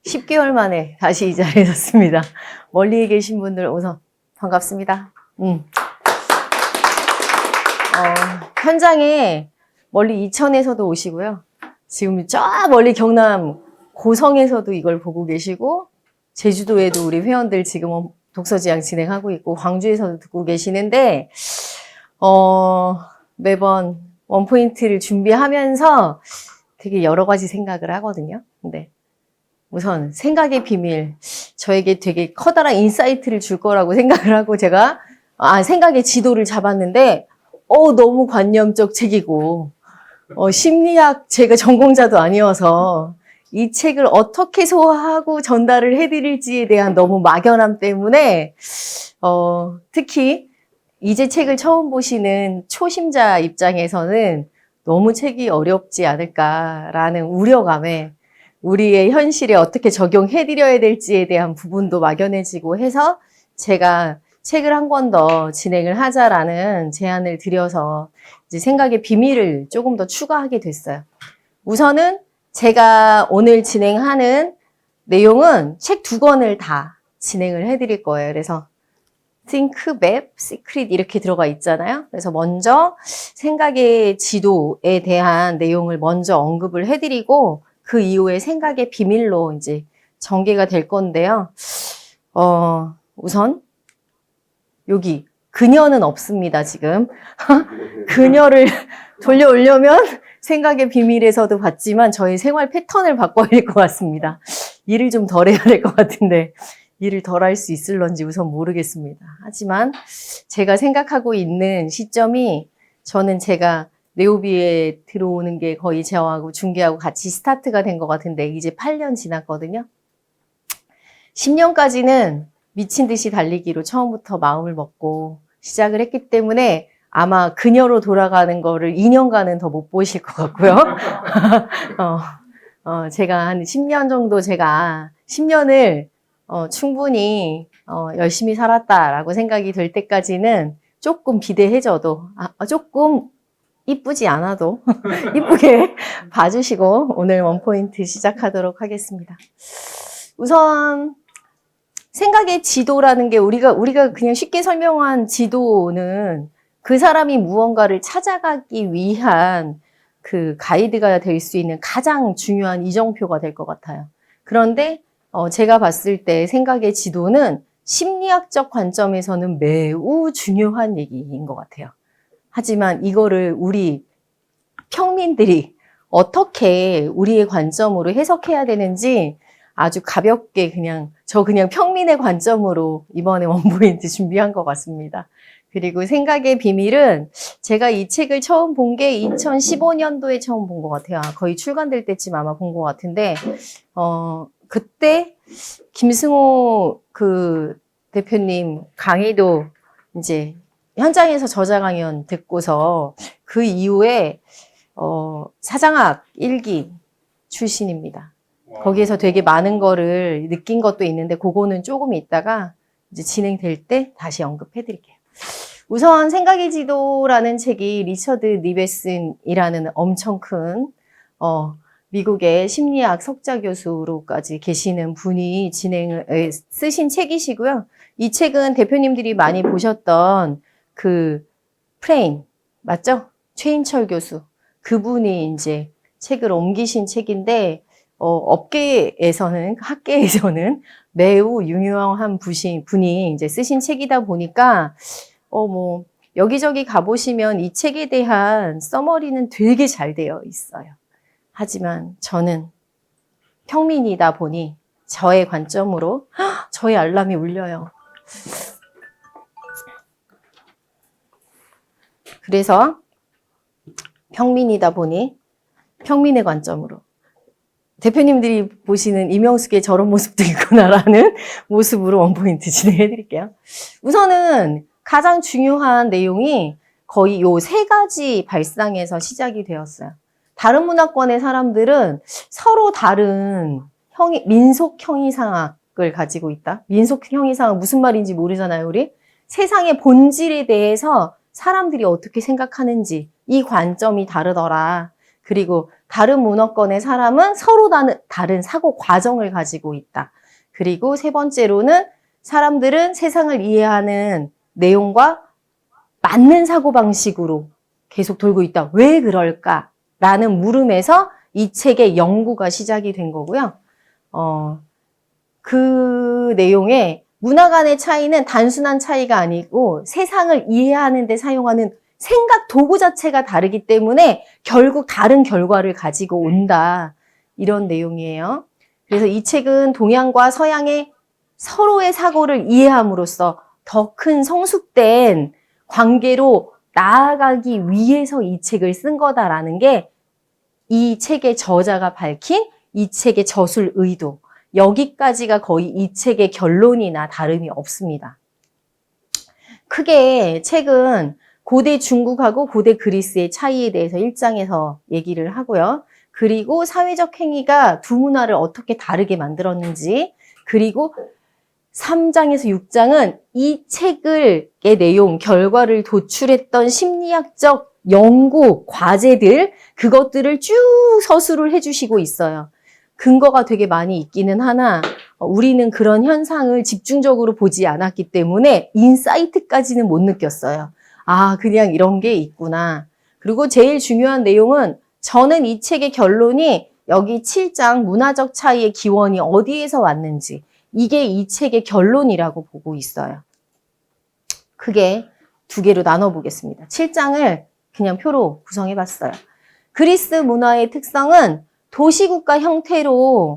10개월 만에 다시 이 자리에 섰습니다. 멀리 계신 분들 우선 반갑습니다. 현장에 멀리 이천에서도 오시고요. 지금 저 멀리 경남 고성에서도 이걸 보고 계시고, 제주도에도 우리 회원들 지금 독서지향 진행하고 있고, 광주에서도 듣고 계시는데, 매번 원포인트를 준비하면서 되게 여러 가지 생각을 하거든요. 근데 우선 생각의 비밀, 저에게 되게 커다란 인사이트를 줄 거라고 생각을 하고 제가 생각의 지도를 잡았는데 너무 관념적 책이고 심리학 제가 전공자도 아니어서 이 책을 어떻게 소화하고 전달을 해드릴지에 대한 너무 막연함 때문에 특히 이제 책을 처음 보시는 초심자 입장에서는 너무 책이 어렵지 않을까라는 우려감에 우리의 현실에 어떻게 적용해드려야 될지에 대한 부분도 막연해지고 해서 제가 책을 한 권 더 진행을 하자라는 제안을 드려서 이제 생각의 비밀을 조금 더 추가하게 됐어요. 우선은 제가 오늘 진행하는 내용은 책 2권을 다 진행을 해드릴 거예요. 그래서 Think, Map, Secret 이렇게 들어가 있잖아요. 그래서 먼저 생각의 지도에 대한 내용을 먼저 언급을 해드리고 그 이후에 생각의 비밀로 이제 전개가 될 건데요. 우선 여기 그녀는 없습니다, 지금. 그녀를 돌려오려면 생각의 비밀에서도 봤지만 저희 생활 패턴을 바꿔야 될 것 같습니다. 일을 좀 덜 해야 될 것 같은데 일을 덜 할 수 있을런지 우선 모르겠습니다. 하지만 제가 생각하고 있는 시점이 저는 제가 네오비에 들어오는 게 거의 저하고 중계하고 같이 스타트가 된 것 같은데 이제 8년 지났거든요. 10년까지는 미친 듯이 달리기로 처음부터 마음을 먹고 시작을 했기 때문에 아마 그녀로 돌아가는 거를 2년간은 더 못 보실 것 같고요. 제가 한 10년 정도 10년을 충분히 열심히 살았다라고 생각이 될 때까지는 조금 비대해져도 조금 이쁘지 않아도 이쁘게 봐주시고 오늘 원포인트 시작하도록 하겠습니다. 우선 생각의 지도라는 게 우리가 그냥 쉽게 설명한 지도는 그 사람이 무언가를 찾아가기 위한 그 가이드가 될 수 있는 가장 중요한 이정표가 될 것 같아요. 그런데 제가 봤을 때 생각의 지도는 심리학적 관점에서는 매우 중요한 얘기인 것 같아요. 하지만 이거를 우리 평민들이 어떻게 우리의 관점으로 해석해야 되는지 아주 가볍게 그냥 평민의 관점으로 이번에 원포인트 준비한 것 같습니다. 그리고 생각의 비밀은 제가 이 책을 처음 본 게 2015년도에 처음 본 것 같아요. 거의 출간될 때쯤 아마 본 것 같은데 그때 김승호 그 대표님 강의도 이제 현장에서 저자 강연 듣고서 그 이후에 사장학 1기 출신입니다. 거기에서 되게 많은 거를 느낀 것도 있는데 그거는 조금 있다가 이제 진행될 때 다시 언급해 드릴게요. 우선 생각의 지도라는 책이 리처드 니베슨이라는 엄청 큰 미국의 심리학 석좌 교수로까지 계시는 분이 쓰신 책이시고요. 이 책은 대표님들이 많이 보셨던 그 프레인 맞죠? 최인철 교수 그분이 이제 책을 옮기신 책인데 학계에서는 매우 유명한 분이 이제 쓰신 책이다 보니까 여기저기 가보시면 이 책에 대한 서머리는 되게 잘 되어 있어요. 하지만 저는 평민이다 보니 저의 관점으로 저의 알람이 울려요. 그래서 평민이다 보니 평민의 관점으로 대표님들이 보시는 이명숙의 저런 모습도 있구나라는 모습으로 원포인트 진행해 드릴게요. 우선은 가장 중요한 내용이 거의 요 3가지 발상에서 시작이 되었어요. 다른 문화권의 사람들은 서로 다른 민속 형이상학을 가지고 있다. 민속 형이상학 무슨 말인지 모르잖아요, 우리? 세상의 본질에 대해서 사람들이 어떻게 생각하는지 이 관점이 다르더라. 그리고 다른 문화권의 사람은 서로 다른 사고 과정을 가지고 있다. 그리고 세 번째로는 사람들은 세상을 이해하는 내용과 맞는 사고방식으로 계속 돌고 있다. 왜 그럴까? 라는 물음에서 이 책의 연구가 시작이 된 거고요. 그 내용에 문화 간의 차이는 단순한 차이가 아니고 세상을 이해하는 데 사용하는 생각 도구 자체가 다르기 때문에 결국 다른 결과를 가지고 온다. 이런 내용이에요. 그래서 이 책은 동양과 서양의 서로의 사고를 이해함으로써 더 큰 성숙된 관계로 나아가기 위해서 이 책을 쓴 거다라는 게 이 책의 저자가 밝힌 이 책의 저술 의도. 여기까지가 거의 이 책의 결론이나 다름이 없습니다. 크게 책은 고대 중국하고 고대 그리스의 차이에 대해서 1장에서 얘기를 하고요. 그리고 사회적 행위가 두 문화를 어떻게 다르게 만들었는지, 그리고 3장에서 6장은 이 책의 내용, 결과를 도출했던 심리학적 연구, 과제들, 그것들을 쭉 서술을 해주시고 있어요. 근거가 되게 많이 있기는 하나 우리는 그런 현상을 집중적으로 보지 않았기 때문에 인사이트까지는 못 느꼈어요. 아, 그냥 이런 게 있구나. 그리고 제일 중요한 내용은 저는 이 책의 결론이 여기 7장 문화적 차이의 기원이 어디에서 왔는지 이게 이 책의 결론이라고 보고 있어요. 크게 두 개로 나눠보겠습니다. 7장을 그냥 표로 구성해봤어요. 그리스 문화의 특성은 도시국가 형태로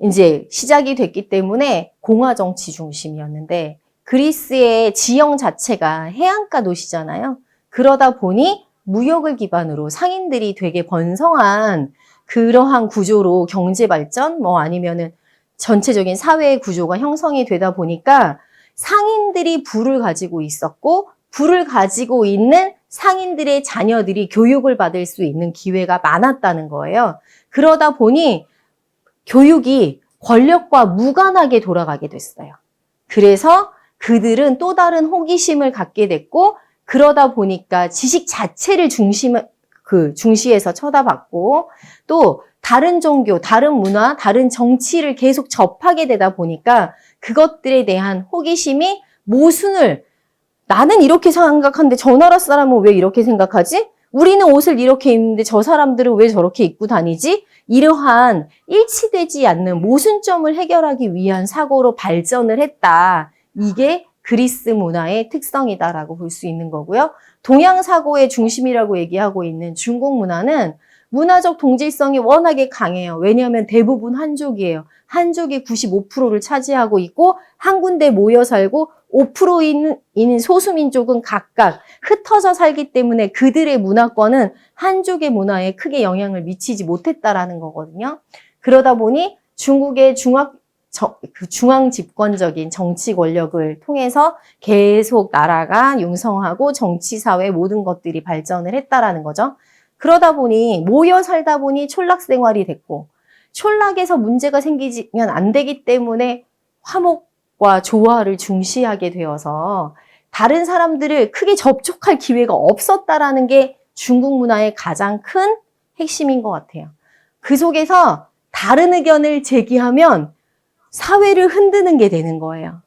이제 시작이 됐기 때문에 공화정치 중심이었는데 그리스의 지형 자체가 해안가 도시잖아요. 그러다 보니 무역을 기반으로 상인들이 되게 번성한 그러한 구조로 경제 발전 아니면은 전체적인 사회의 구조가 형성이 되다 보니까 상인들이 부를 가지고 있었고 부를 가지고 있는 상인들의 자녀들이 교육을 받을 수 있는 기회가 많았다는 거예요. 그러다 보니 교육이 권력과 무관하게 돌아가게 됐어요. 그래서 그들은 또 다른 호기심을 갖게 됐고 그러다 보니까 지식 자체를 중시해서 쳐다봤고 또 다른 종교, 다른 문화, 다른 정치를 계속 접하게 되다 보니까 그것들에 대한 호기심이 모순을 나는 이렇게 생각하는데 저 나라 사람은 왜 이렇게 생각하지? 우리는 옷을 이렇게 입는데 저 사람들은 왜 저렇게 입고 다니지? 이러한 일치되지 않는 모순점을 해결하기 위한 사고로 발전을 했다. 이게 그리스 문화의 특성이다라고 볼 수 있는 거고요. 동양 사고의 중심이라고 얘기하고 있는 중국 문화는 문화적 동질성이 워낙에 강해요. 왜냐하면 대부분 한족이에요. 한족이 95%를 차지하고 있고 한 군데 모여 살고 5%인 소수민족은 각각 흩어져 살기 때문에 그들의 문화권은 한족의 문화에 크게 영향을 미치지 못했다라는 거거든요. 그러다 보니 중국의 중앙 집권적인 정치 권력을 통해서 계속 나라가 융성하고 정치, 사회 모든 것들이 발전을 했다라는 거죠. 그러다 보니 모여 살다 보니 촌락 생활이 됐고 촌락에서 문제가 생기면 안 되기 때문에 화목과 조화를 중시하게 되어서 다른 사람들을 크게 접촉할 기회가 없었다라는 게 중국 문화의 가장 큰 핵심인 것 같아요. 그 속에서 다른 의견을 제기하면 사회를 흔드는 게 되는 거예요.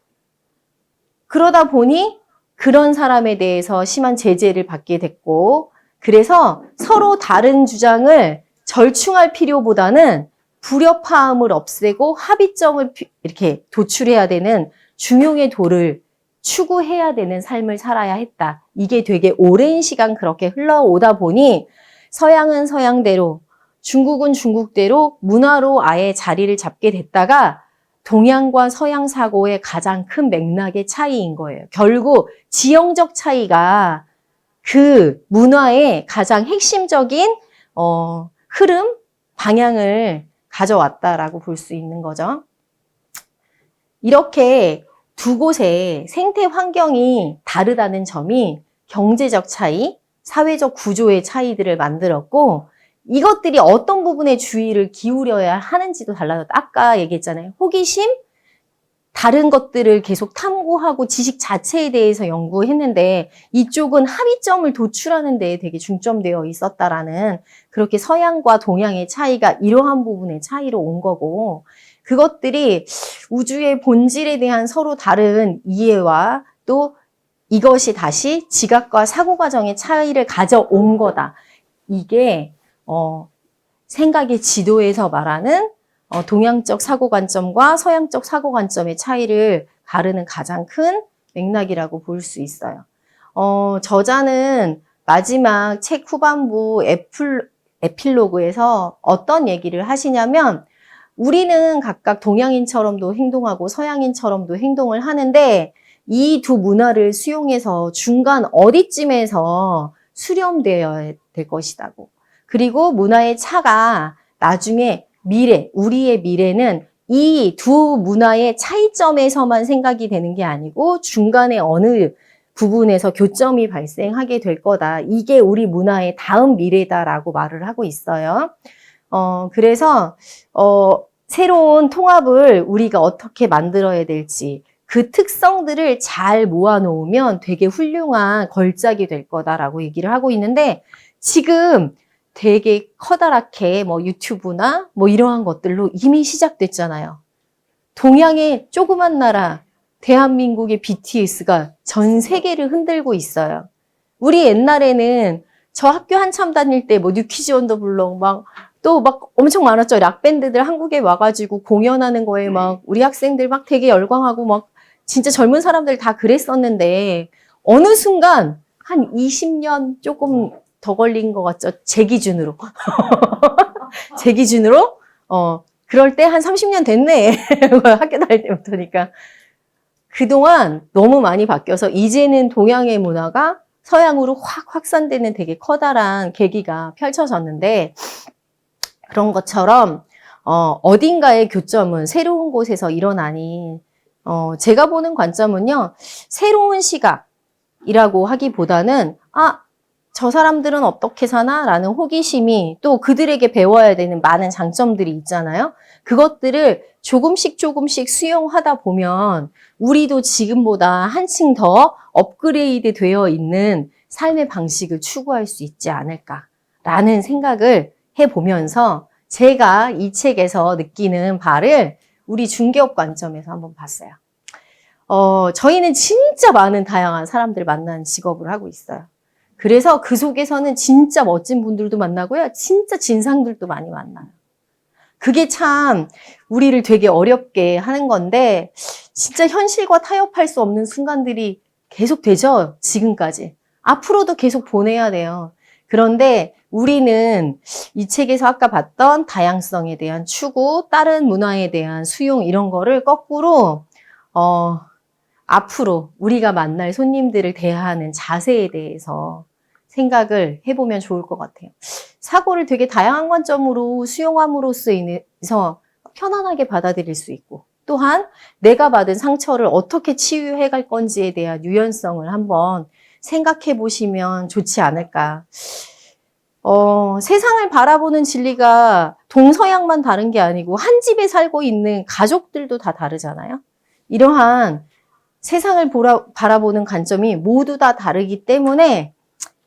그러다 보니 그런 사람에 대해서 심한 제재를 받게 됐고 그래서 서로 다른 주장을 절충할 필요보다는 불협화음을 없애고 합의점을 이렇게 도출해야 되는 중용의 도를 추구해야 되는 삶을 살아야 했다. 이게 되게 오랜 시간 그렇게 흘러오다 보니 서양은 서양대로 중국은 중국대로 문화로 아예 자리를 잡게 됐다가 동양과 서양 사고의 가장 큰 맥락의 차이인 거예요. 결국 지형적 차이가 그 문화의 가장 핵심적인 흐름, 방향을 가져왔다라고 볼 수 있는 거죠. 이렇게 두 곳의 생태 환경이 다르다는 점이 경제적 차이, 사회적 구조의 차이들을 만들었고 이것들이 어떤 부분에 주의를 기울여야 하는지도 달라졌다. 아까 얘기했잖아요. 호기심, 다른 것들을 계속 탐구하고 지식 자체에 대해서 연구했는데 이쪽은 합의점을 도출하는 데에 되게 중점되어 있었다라는 그렇게 서양과 동양의 차이가 이러한 부분의 차이로 온 거고 그것들이 우주의 본질에 대한 서로 다른 이해와 또 이것이 다시 지각과 사고 과정의 차이를 가져온 거다. 이게 생각의 지도에서 말하는 동양적 사고관점과 서양적 사고관점의 차이를 가르는 가장 큰 맥락이라고 볼 수 있어요. 저자는 마지막 책 후반부 에필로그에서 어떤 얘기를 하시냐면 우리는 각각 동양인처럼도 행동하고 서양인처럼도 행동을 하는데 이 두 문화를 수용해서 중간 어디쯤에서 수렴되어야 될 것이다고. 그리고 문화의 차가 나중에 미래, 우리의 미래는 이 두 문화의 차이점에서만 생각이 되는 게 아니고 중간에 어느 부분에서 교점이 발생하게 될 거다. 이게 우리 문화의 다음 미래다라고 말을 하고 있어요. 그래서 새로운 통합을 우리가 어떻게 만들어야 될지 그 특성들을 잘 모아놓으면 되게 훌륭한 걸작이 될 거다라고 얘기를 하고 있는데 지금 되게 커다랗게 유튜브나 이러한 것들로 이미 시작됐잖아요. 동양의 조그만 나라 대한민국의 BTS가 전 세계를 흔들고 있어요. 우리 옛날에는 저 학교 한참 다닐 때 뉴키즈 온 더 블록 또 엄청 많았죠. 락밴드들 한국에 와가지고 공연하는 거에 우리 학생들 되게 열광하고 진짜 젊은 사람들 다 그랬었는데 어느 순간 한 20년 조금 더 걸린 것 같죠. 제 기준으로. 제 기준으로 그럴 때 한 30년 됐네. 학교 다닐 때부터니까. 그동안 너무 많이 바뀌어서 이제는 동양의 문화가 서양으로 확 확산되는 되게 커다란 계기가 펼쳐졌는데 그런 것처럼 어딘가의 교점은 새로운 곳에서 일어나니 제가 보는 관점은요. 새로운 시각이라고 하기보다는 저 사람들은 어떻게 사나? 라는 호기심이 또 그들에게 배워야 되는 많은 장점들이 있잖아요. 그것들을 조금씩 수용하다 보면 우리도 지금보다 한층 더 업그레이드 되어 있는 삶의 방식을 추구할 수 있지 않을까라는 생각을 해보면서 제가 이 책에서 느끼는 바를 우리 중개업 관점에서 한번 봤어요. 저희는 진짜 많은 다양한 사람들 만나는 직업을 하고 있어요. 그래서 그 속에서는 진짜 멋진 분들도 만나고요. 진짜 진상들도 많이 만나요. 그게 참 우리를 되게 어렵게 하는 건데 진짜 현실과 타협할 수 없는 순간들이 계속 되죠. 지금까지. 앞으로도 계속 보내야 돼요. 그런데 우리는 이 책에서 아까 봤던 다양성에 대한 추구, 다른 문화에 대한 수용 이런 거를 거꾸로 앞으로 우리가 만날 손님들을 대하는 자세에 대해서 생각을 해보면 좋을 것 같아요. 사고를 되게 다양한 관점으로 수용함으로써 인해서 편안하게 받아들일 수 있고 또한 내가 받은 상처를 어떻게 치유해 갈 건지에 대한 유연성을 한번 생각해 보시면 좋지 않을까. 세상을 바라보는 진리가 동서양만 다른 게 아니고 한 집에 살고 있는 가족들도 다 다르잖아요. 이러한 세상을 바라보는 관점이 모두 다 다르기 때문에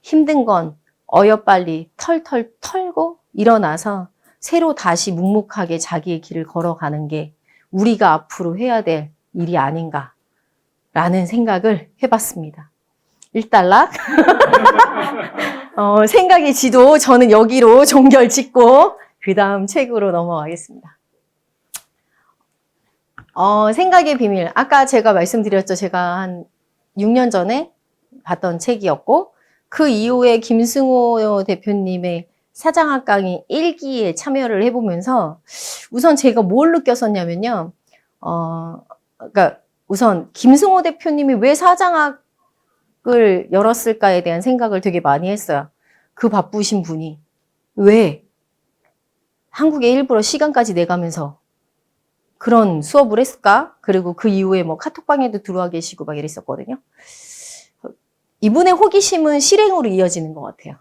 힘든 건 어여빨리 털털 털고 일어나서 새로 다시 묵묵하게 자기의 길을 걸어가는 게 우리가 앞으로 해야 될 일이 아닌가라는 생각을 해봤습니다. 일단락 생각의 지도 저는 여기로 종결 짓고 그 다음 책으로 넘어가겠습니다. 생각의 비밀. 아까 제가 말씀드렸죠. 제가 한 6년 전에 봤던 책이었고 그 이후에 김승호 대표님의 사장학 강의 1기에 참여를 해보면서 우선 제가 뭘 느꼈었냐면요. 그러니까 우선 김승호 대표님이 왜 사장학을 열었을까에 대한 생각을 되게 많이 했어요. 그 바쁘신 분이 왜 한국에 일부러 시간까지 내가면서 그런 수업을 했을까? 그리고 그 이후에 카톡방에도 들어와 계시고 막 이랬었거든요. 이분의 호기심은 실행으로 이어지는 것 같아요.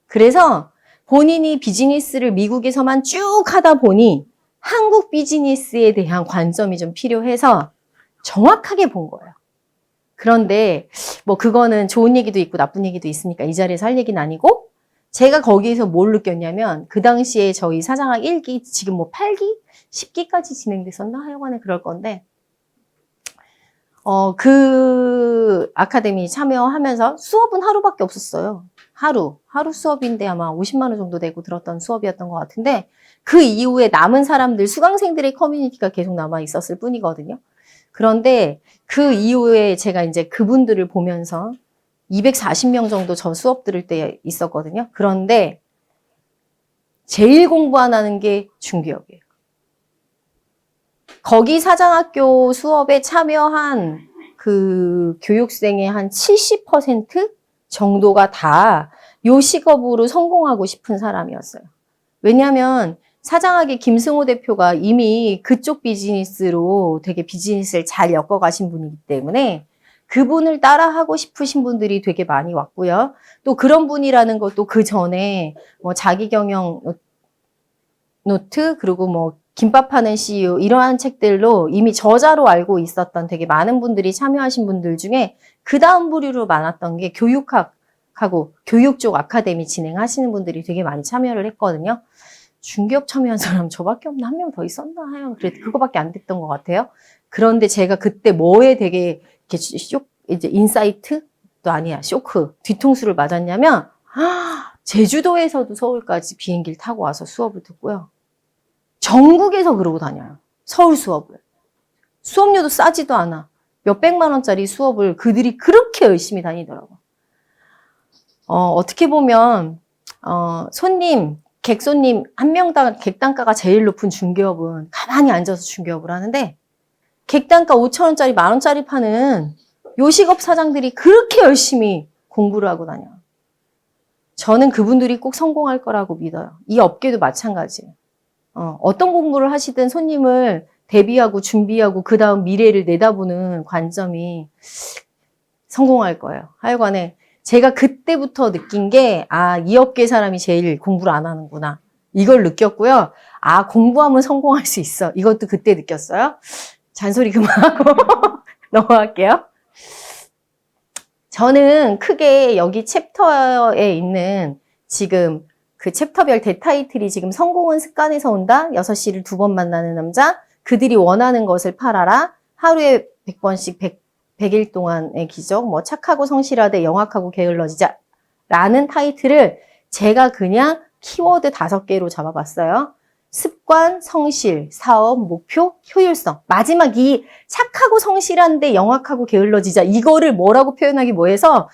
그래서 본인이 비즈니스를 미국에서만 쭉 하다 보니 한국 비즈니스에 대한 관점이 좀 필요해서 정확하게 본 거예요. 그런데 뭐 그거는 좋은 얘기도 있고 나쁜 얘기도 있으니까 이 자리에서 할 얘기는 아니고, 제가 거기에서 뭘 느꼈냐면 그 당시에 저희 사장학 1기 지금 뭐 8기? 10기까지 진행됐었나? 하여간에 그럴 건데 그 아카데미 참여하면서 수업은 하루밖에 없었어요. 하루 수업인데 아마 50만 원 정도 내고 들었던 수업이었던 것 같은데, 그 이후에 남은 사람들, 수강생들의 커뮤니티가 계속 남아 있었을 뿐이거든요. 그런데 그 이후에 제가 이제 그분들을 보면서 240명 정도 저 수업 들을 때 있었거든요. 그런데 제일 공부 안 하는 게 중개업이에요. 거기 사장학교 수업에 참여한 그 교육생의 한 70% 정도가 다 요 직업으로 성공하고 싶은 사람이었어요. 왜냐하면 사장학의 김승호 대표가 이미 그쪽 비즈니스로 되게 비즈니스를 잘 엮어가신 분이기 때문에 그분을 따라하고 싶으신 분들이 되게 많이 왔고요. 또 그런 분이라는 것도 그 전에 뭐 자기경영 노트, 그리고 뭐 김밥 하는 CEO, 이러한 책들로 이미 저자로 알고 있었던 되게 많은 분들이 참여하신 분들 중에 그 다음 부류로 많았던 게 교육학하고 교육 쪽 아카데미 진행하시는 분들이 되게 많이 참여를 했거든요. 중개업 참여한 사람 저밖에 없나? 한 명 더 있었나? 하여 그거밖에 안 됐던 것 같아요. 그런데 제가 그때 뭐에 되게 이렇게 이제 인사이트도 아니야, 쇼크, 뒤통수를 맞았냐면, 제주도에서도 서울까지 비행기를 타고 와서 수업을 듣고요. 전국에서 그러고 다녀요. 서울 수업을. 수업료도 싸지도 않아. 몇백만 원짜리 수업을 그들이 그렇게 열심히 다니더라고. 어떻게 보면 객손님 한 명당 객단가가 제일 높은 중개업은 가만히 앉아서 중개업을 하는데, 객단가 5,000원짜리, 만원짜리 파는 요식업 사장들이 그렇게 열심히 공부를 하고 다녀요. 저는 그분들이 꼭 성공할 거라고 믿어요. 이 업계도 마찬가지예요. 어떤 공부를 하시든 손님을 대비하고 준비하고 그 다음 미래를 내다보는 관점이 성공할 거예요. 하여간에 제가 그때부터 느낀 게, 이 업계 사람이 제일 공부를 안 하는구나. 이걸 느꼈고요. 공부하면 성공할 수 있어. 이것도 그때 느꼈어요. 잔소리 그만하고 넘어갈게요. 저는 크게 여기 챕터에 있는 지금 그 챕터별 대타이틀이 지금 성공은 습관에서 온다, 6시를 2번 만나는 남자, 그들이 원하는 것을 팔아라, 하루에 100번씩 100일 동안의 기적, 뭐 착하고 성실하되 영악하고 게을러지자 라는 타이틀을 제가 그냥 키워드 5개로 잡아봤어요. 습관, 성실, 사업, 목표, 효율성. 마지막 이 착하고 성실한데 영악하고 게을러지자, 이거를 뭐라고 표현하기 뭐해서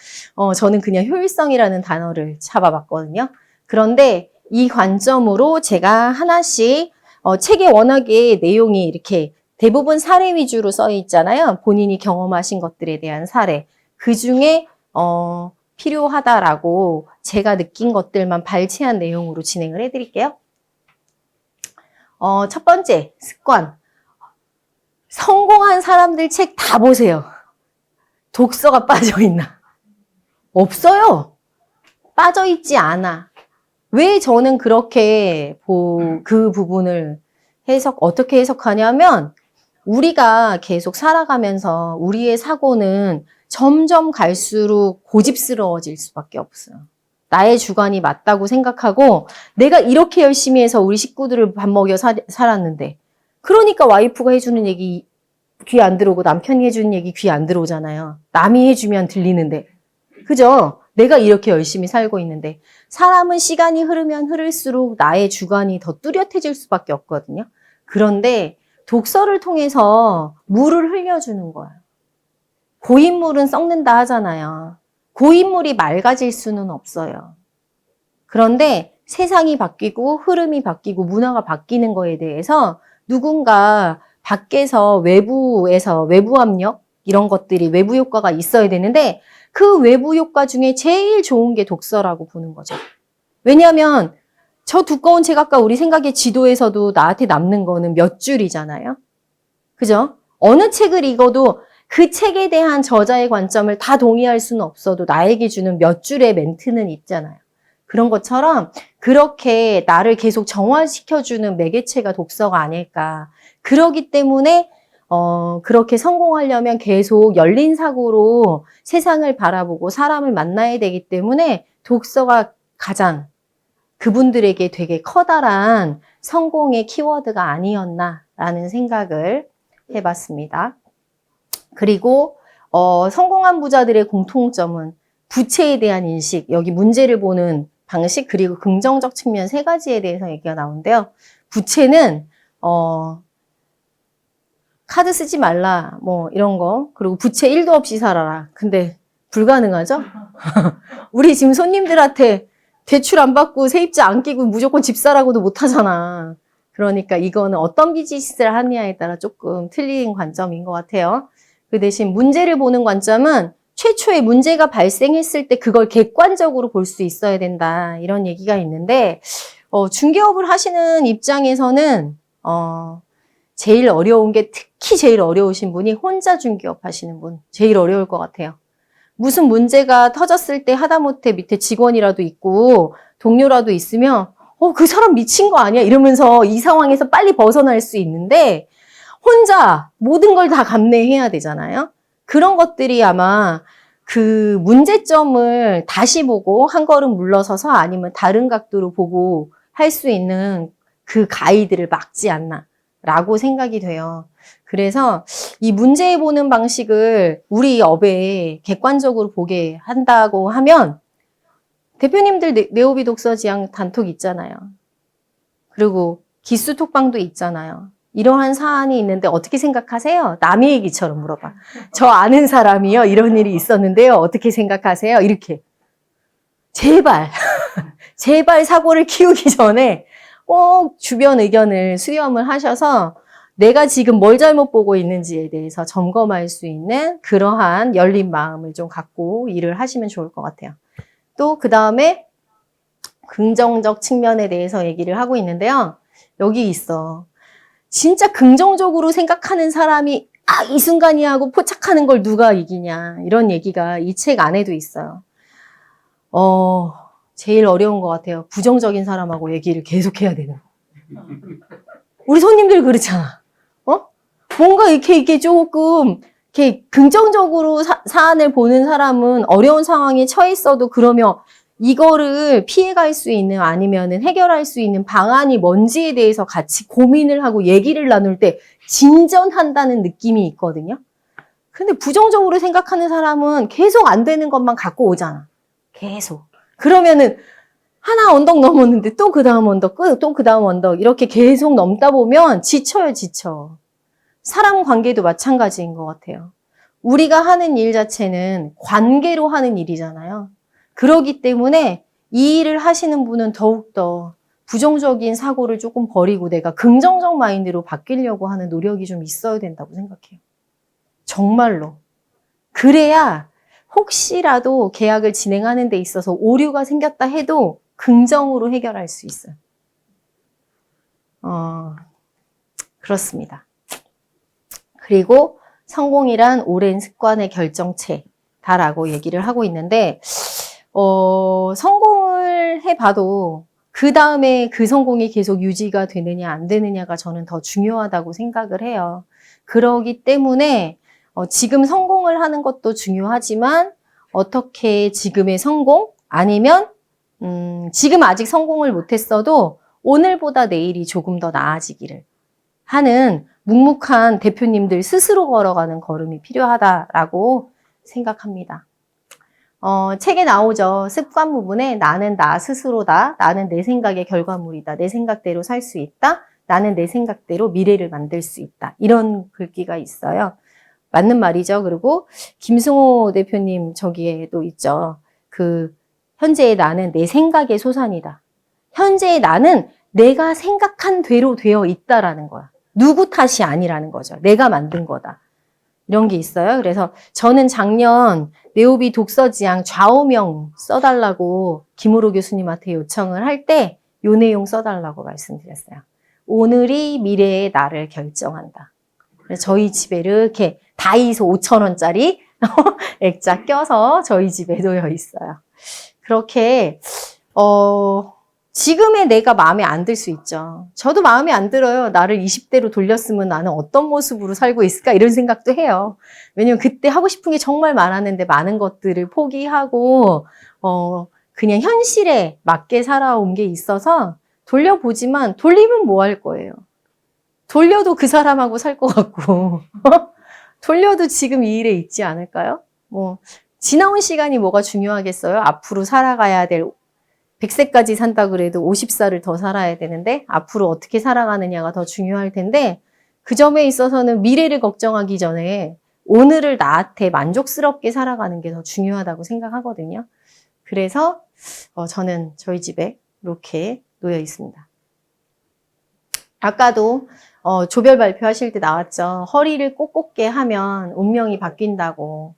저는 그냥 효율성이라는 단어를 잡아봤거든요. 그런데 이 관점으로 제가 하나씩 책에 워낙에 내용이 이렇게 대부분 사례 위주로 써 있잖아요. 본인이 경험하신 것들에 대한 사례. 그중에 필요하다라고 제가 느낀 것들만 발췌한 내용으로 진행을 해드릴게요. 첫 번째, 습관. 성공한 사람들 책 다 보세요. 독서가 빠져있나? 없어요. 빠져있지 않아. 왜 저는 그렇게 그 부분을 어떻게 해석하냐면, 우리가 계속 살아가면서 우리의 사고는 점점 갈수록 고집스러워질 수밖에 없어요. 나의 주관이 맞다고 생각하고, 내가 이렇게 열심히 해서 우리 식구들을 밥 먹여 살았는데, 그러니까 와이프가 해주는 얘기 귀 안 들어오고 남편이 해주는 얘기 귀 안 들어오잖아요. 남이 해주면 들리는데. 그죠? 내가 이렇게 열심히 살고 있는데, 사람은 시간이 흐르면 흐를수록 나의 주관이 더 뚜렷해질 수밖에 없거든요. 그런데 독서를 통해서 물을 흘려주는 거예요. 고인물은 썩는다 하잖아요. 고인물이 맑아질 수는 없어요. 그런데 세상이 바뀌고 흐름이 바뀌고 문화가 바뀌는 거에 대해서 누군가 밖에서 외부에서 외부 압력 이런 것들이 외부 효과가 있어야 되는데, 그 외부 효과 중에 제일 좋은 게 독서라고 보는 거죠. 왜냐하면 저 두꺼운 책, 아까 우리 생각의 지도에서도 나한테 남는 거는 몇 줄이잖아요. 그죠? 어느 책을 읽어도 그 책에 대한 저자의 관점을 다 동의할 수는 없어도 나에게 주는 몇 줄의 멘트는 있잖아요. 그런 것처럼 그렇게 나를 계속 정화시켜주는 매개체가 독서가 아닐까. 그러기 때문에 그렇게 성공하려면 계속 열린 사고로 세상을 바라보고 사람을 만나야 되기 때문에 독서가 가장 그분들에게 되게 커다란 성공의 키워드가 아니었나라는 생각을 해봤습니다. 그리고 성공한 부자들의 공통점은 부채에 대한 인식, 여기 문제를 보는 방식, 그리고 긍정적 측면 세 가지에 대해서 얘기가 나오는데요. 부채는 카드 쓰지 말라, 뭐 이런 거. 그리고 부채 1도 없이 살아라. 근데 불가능하죠? 우리 지금 손님들한테 대출 안 받고 세입자 안 끼고 무조건 집 사라고도 못 하잖아. 그러니까 이거는 어떤 비즈니스를 하느냐에 따라 조금 틀린 관점인 것 같아요. 그 대신 문제를 보는 관점은 최초에 문제가 발생했을 때 그걸 객관적으로 볼 수 있어야 된다. 이런 얘기가 있는데, 중개업을 하시는 입장에서는, 제일 어려운 게 특히 제일 어려우신 분이 혼자 중개업 하시는 분. 제일 어려울 것 같아요. 무슨 문제가 터졌을 때 하다못해 밑에 직원이라도 있고 동료라도 있으면 그 사람 미친 거 아니야? 이러면서 이 상황에서 빨리 벗어날 수 있는데 혼자 모든 걸 다 감내해야 되잖아요. 그런 것들이 아마 그 문제점을 다시 보고 한 걸음 물러서서 아니면 다른 각도로 보고 할 수 있는 그 가이드를 막지 않나 라고 생각이 돼요. 그래서 이 문제 보는 방식을 우리 업에 객관적으로 보게 한다고 하면 대표님들 네오비 독서 지향 단톡 있잖아요. 그리고 기수 톡방도 있잖아요. 이러한 사안이 있는데 어떻게 생각하세요? 남의 얘기처럼 물어봐. 저 아는 사람이요. 이런 일이 있었는데요. 어떻게 생각하세요? 이렇게. 제발, 제발 사고를 키우기 전에 꼭 주변 의견을 수렴을 하셔서 내가 지금 뭘 잘못 보고 있는지에 대해서 점검할 수 있는 그러한 열린 마음을 좀 갖고 일을 하시면 좋을 것 같아요. 또 그 다음에 긍정적 측면에 대해서 얘기를 하고 있는데요. 여기 있어. 진짜 긍정적으로 생각하는 사람이 이 순간이야 하고 포착하는 걸 누가 이기냐. 이런 얘기가 이 책 안에도 있어요. 제일 어려운 것 같아요. 부정적인 사람하고 얘기를 계속해야 되는 거. 우리 손님들 그렇잖아. 뭔가 이렇게 조금 이렇게 긍정적으로 사안을 보는 사람은 어려운 상황에 처해 있어도 그러면 이거를 피해갈 수 있는 아니면은 해결할 수 있는 방안이 뭔지에 대해서 같이 고민을 하고 얘기를 나눌 때 진전한다는 느낌이 있거든요. 근데 부정적으로 생각하는 사람은 계속 안 되는 것만 갖고 오잖아. 계속. 그러면은 하나 언덕 넘었는데 또 그 다음 언덕, 또 그 다음 언덕 이렇게 계속 넘다 보면 지쳐요, 지쳐. 사람 관계도 마찬가지인 것 같아요. 우리가 하는 일 자체는 관계로 하는 일이잖아요. 그러기 때문에 이 일을 하시는 분은 더욱더 부정적인 사고를 조금 버리고 내가 긍정적 마인드로 바뀌려고 하는 노력이 좀 있어야 된다고 생각해요. 정말로. 그래야 혹시라도 계약을 진행하는 데 있어서 오류가 생겼다 해도 긍정으로 해결할 수 있어요. 그렇습니다. 그리고 성공이란 오랜 습관의 결정체다라고 얘기를 하고 있는데 성공을 해봐도 그 다음에 그 성공이 계속 유지가 되느냐 안 되느냐가 저는 더 중요하다고 생각을 해요. 그러기 때문에 지금 성공을 하는 것도 중요하지만 어떻게 지금의 성공 아니면 지금 아직 성공을 못했어도 오늘보다 내일이 조금 더 나아지기를 하는 묵묵한 대표님들 스스로 걸어가는 걸음이 필요하다라고 생각합니다. 책에 나오죠. 습관 부분에 나는 나 스스로다. 나는 내 생각의 결과물이다. 내 생각대로 살 수 있다. 나는 내 생각대로 미래를 만들 수 있다. 이런 글귀가 있어요. 맞는 말이죠. 그리고 김승호 대표님 저기에도 있죠. 현재의 나는 내 생각의 소산이다. 현재의 나는 내가 생각한 대로 되어 있다라는 거야. 누구 탓이 아니라는 거죠. 내가 만든 거다. 이런 게 있어요. 그래서 저는 작년 네오비 독서지향 좌우명 써달라고 김우로 교수님한테 요청을 할 때 이 내용 써달라고 말씀드렸어요. 오늘이 미래의 나를 결정한다. 그래서 저희 집에 이렇게 다이소 5,000원짜리 액자 껴서 저희 집에 놓여 있어요. 그렇게 지금의 내가 마음에 안 들 수 있죠. 저도 마음에 안 들어요. 나를 20대로 돌렸으면 나는 어떤 모습으로 살고 있을까? 이런 생각도 해요. 왜냐면 그때 하고 싶은 게 정말 많았는데 많은 것들을 포기하고, 그냥 현실에 맞게 살아온 게 있어서 돌려보지만 돌리면 뭐 할 거예요? 돌려도 그 사람하고 살 것 같고, 돌려도 지금 이 일에 있지 않을까요? 뭐, 지나온 시간이 뭐가 중요하겠어요? 앞으로 살아가야 될 100세까지 산다 그래도 50살을 더 살아야 되는데 앞으로 어떻게 살아가느냐가 더 중요할 텐데 그 점에 있어서는 미래를 걱정하기 전에 오늘을 나한테 만족스럽게 살아가는 게 더 중요하다고 생각하거든요. 그래서 저는 저희 집에 이렇게 놓여 있습니다. 아까도 조별 발표하실 때 나왔죠. 허리를 꼿꼿게 하면 운명이 바뀐다고.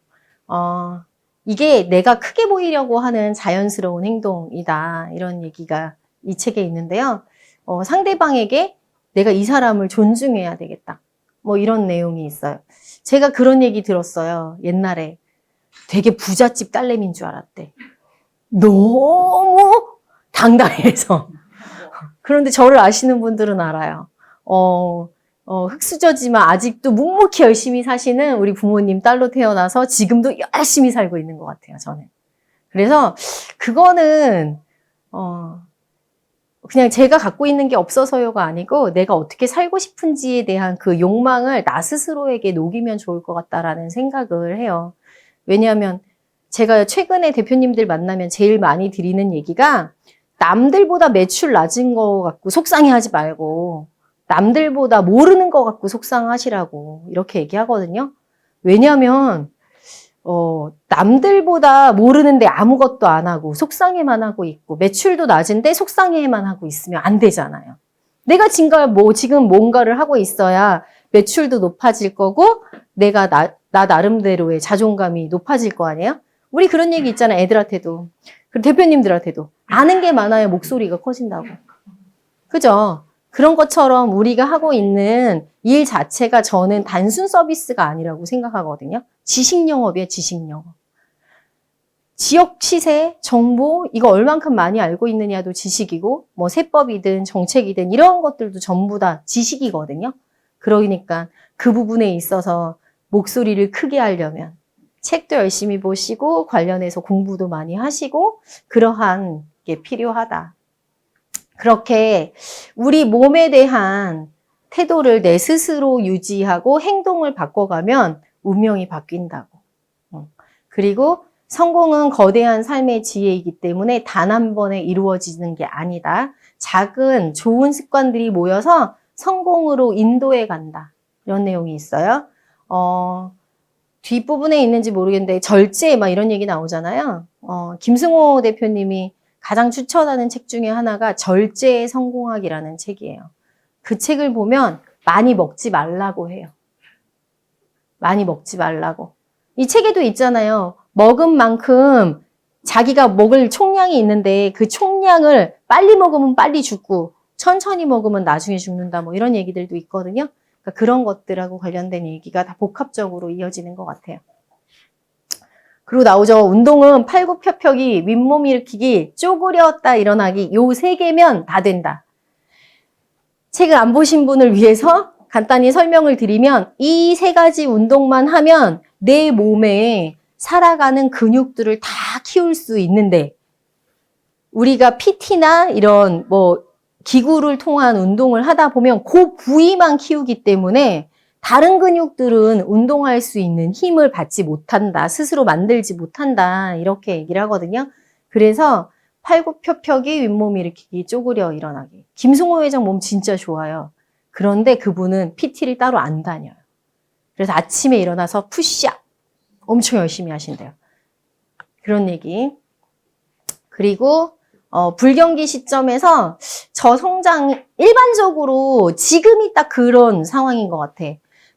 이게 내가 크게 보이려고 하는 자연스러운 행동이다. 이런 얘기가 이 책에 있는데요. 상대방에게 내가 이 사람을 존중해야 되겠다. 뭐 이런 내용이 있어요. 제가 그런 얘기 들었어요. 옛날에 되게 부잣집 딸내미인 줄 알았대. 너무 당당해서. 그런데 저를 아시는 분들은 알아요. 흙수저지만 아직도 묵묵히 열심히 사시는 우리 부모님 딸로 태어나서 지금도 열심히 살고 있는 것 같아요, 저는. 그래서 그거는, 그냥 제가 갖고 있는 게 없어서요가 아니고 내가 어떻게 살고 싶은지에 대한 그 욕망을 나 스스로에게 녹이면 좋을 것 같다라는 생각을 해요. 왜냐하면 제가 최근에 대표님들 만나면 제일 많이 드리는 얘기가 남들보다 매출 낮은 거 갖고 속상해하지 말고 남들보다 모르는 거 갖고 속상하시라고 이렇게 얘기하거든요. 왜냐하면 남들보다 모르는데 아무것도 안 하고 속상해만 하고 있고 매출도 낮은데 속상해만 하고 있으면 안 되잖아요. 내가 지금 뭔가를 하고 있어야 매출도 높아질 거고 내가 나 나름대로의 자존감이 높아질 거 아니에요? 우리 그런 얘기 있잖아요. 애들한테도. 그리고 대표님들한테도. 아는 게 많아야 목소리가 커진다고. 그죠? 그런 것처럼 우리가 하고 있는 일 자체가 저는 단순 서비스가 아니라고 생각하거든요. 지식 영업이에요, 지식 영업. 지역 시세, 정보, 이거 얼만큼 많이 알고 있느냐도 지식이고, 뭐 세법이든 정책이든 이런 것들도 전부 다 지식이거든요. 그러니까 그 부분에 있어서 목소리를 크게 하려면 책도 열심히 보시고 관련해서 공부도 많이 하시고 그러한 게 필요하다. 그렇게 우리 몸에 대한 태도를 내 스스로 유지하고 행동을 바꿔가면 운명이 바뀐다고. 그리고 성공은 거대한 삶의 지혜이기 때문에 단 한 번에 이루어지는 게 아니다. 작은 좋은 습관들이 모여서 성공으로 인도해 간다. 이런 내용이 있어요. 뒷부분에 있는지 모르겠는데 절제 막 이런 얘기 나오잖아요. 김승호 대표님이 가장 추천하는 책 중에 하나가 절제의 성공학이라는 책이에요. 그 책을 보면 많이 먹지 말라고 해요. 많이 먹지 말라고. 이 책에도 있잖아요. 먹은 만큼 자기가 먹을 총량이 있는데 그 총량을 빨리 먹으면 빨리 죽고 천천히 먹으면 나중에 죽는다. 뭐 이런 얘기들도 있거든요. 그러니까 그런 것들하고 관련된 얘기가 다 복합적으로 이어지는 것 같아요. 그리고 나오죠. 운동은 팔굽혀펴기, 윗몸 일으키기, 쪼그렸다 일어나기 요 3개면 다 된다. 책을 안 보신 분을 위해서 간단히 설명을 드리면 이 3가지 운동만 하면 내 몸에 살아가는 근육들을 다 키울 수 있는데 우리가 PT나 이런 뭐 기구를 통한 운동을 하다 보면 그 부위만 키우기 때문에 다른 근육들은 운동할 수 있는 힘을 받지 못한다. 스스로 만들지 못한다. 이렇게 얘기를 하거든요. 그래서 팔굽혀펴기, 윗몸 일으키기, 쪼그려 일어나기. 김승호 회장 몸 진짜 좋아요. 그런데 그분은 PT를 따로 안 다녀요. 그래서 아침에 일어나서 푸시업 엄청 열심히 하신대요. 그런 얘기. 그리고 불경기 시점에서 저성장 일반적으로 지금이 딱 그런 상황인 것 같아.